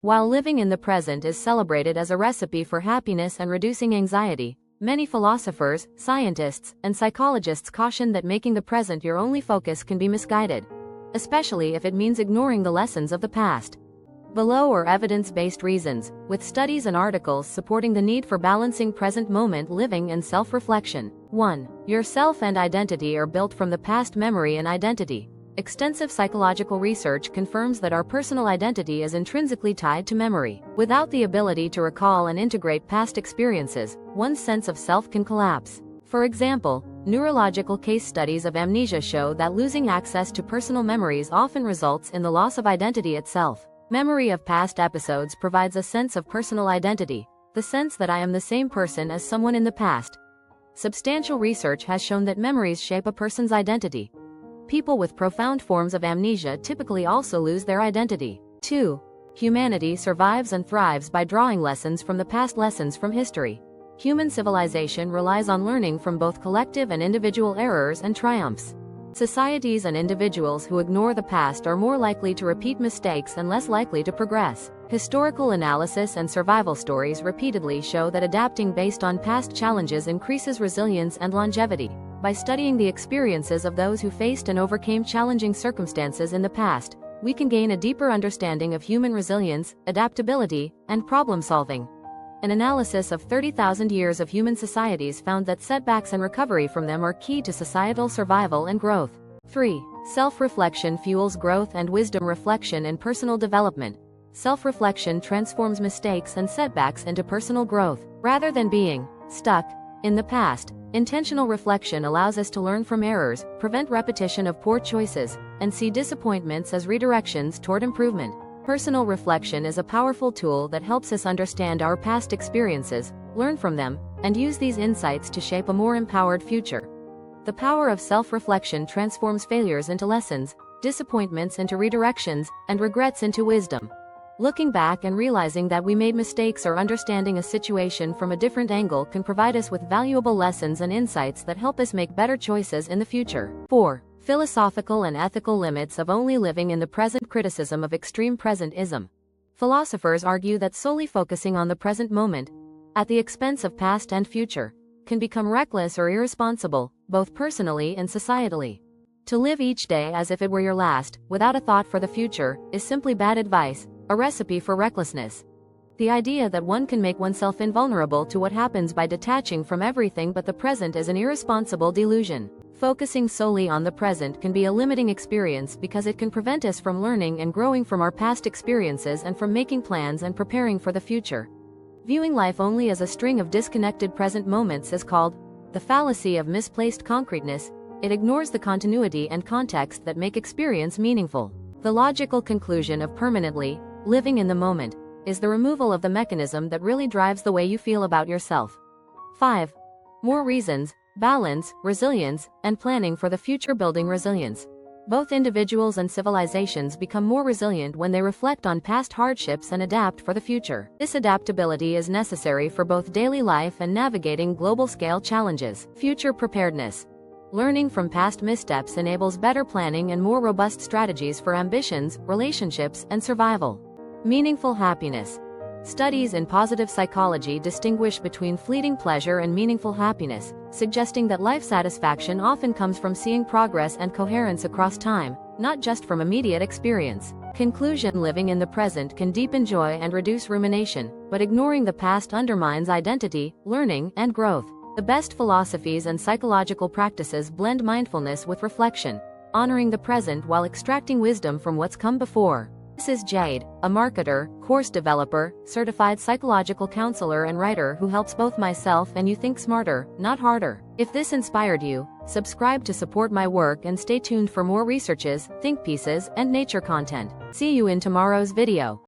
While living in the present is celebrated as a recipe for happiness and reducing anxiety, many philosophers, scientists, and psychologists caution that making the present your only focus can be misguided, especially if it means ignoring the lessons of the past. Below are evidence-based reasons, with studies and articles supporting the need for balancing present moment living and self-reflection. 1. Your self and identity are built from the past. Memory and identity. Extensive psychological research confirms that our personal identity is intrinsically tied to memory. Without the ability to recall and integrate past experiences, one's sense of self can collapse. For example, neurological case studies of amnesia show that losing access to personal memories often results in the loss of identity itself. Memory of past episodes provides a sense of personal identity, the sense that I am the same person as someone in the past. Substantial research has shown that memories shape a person's identity. People with profound forms of amnesia typically also lose their identity. 2. Humanity survives and thrives by drawing lessons from the past. Lessons from history. Human civilization relies on learning from both collective and individual errors and triumphs. Societies and individuals who ignore the past are more likely to repeat mistakes and less likely to progress. Historical analysis and survival stories repeatedly show that adapting based on past challenges increases resilience and longevity. By studying the experiences of those who faced and overcame challenging circumstances in the past, we can gain a deeper understanding of human resilience, adaptability, and problem-solving. An analysis of 30,000 years of human societies found that setbacks and recovery from them are key to societal survival and growth. 3. Self-reflection fuels growth and wisdom. Reflection and personal development. Self-reflection transforms mistakes and setbacks into personal growth. Rather than being stuck in the past, intentional reflection allows us to learn from errors, prevent repetition of poor choices, and see disappointments as redirections toward improvement. Personal reflection is a powerful tool that helps us understand our past experiences, learn from them, and use these insights to shape a more empowered future. The power of self-reflection transforms failures into lessons, disappointments into redirections, and regrets into wisdom. Looking back and realizing that we made mistakes or understanding a situation from a different angle can provide us with valuable lessons and insights that help us make better choices in the future. 4. Philosophical and ethical limits of only living in the present. Criticism of extreme presentism. Philosophers argue that solely focusing on the present moment, at the expense of past and future, can become reckless or irresponsible, both personally and societally. To live each day as if it were your last, without a thought for the future, is simply bad advice, a recipe for recklessness. The idea that one can make oneself invulnerable to what happens by detaching from everything but the present is an irresponsible delusion. Focusing solely on the present can be a limiting experience because it can prevent us from learning and growing from our past experiences and from making plans and preparing for the future. Viewing life only as a string of disconnected present moments is called the fallacy of misplaced concreteness. It ignores the continuity and context that make experience meaningful. The logical conclusion of permanently living in the moment is the removal of the mechanism that really drives the way you feel about yourself. 5. More reasons. Balance, resilience, and planning for the future. Building resilience. Both individuals and civilizations become more resilient when they reflect on past hardships and adapt for the future. This adaptability is necessary for both daily life and navigating global-scale challenges. Future preparedness. Learning from past missteps enables better planning and more robust strategies for ambitions, relationships, and survival. Meaningful happiness. Studies in positive psychology distinguish between fleeting pleasure and meaningful happiness, suggesting that life satisfaction often comes from seeing progress and coherence across time, not just from immediate experience. Conclusion. Living in the present can deepen joy and reduce rumination, but ignoring the past undermines identity, learning, and growth. The best philosophies and psychological practices blend mindfulness with reflection, honoring the present while extracting wisdom from what's come before. This is Jade, a marketer, course developer, certified psychological counselor and writer who helps both myself and you think smarter, not harder. If this inspired you, subscribe to support my work and stay tuned for more researches, think pieces, and nature content. See you in tomorrow's video.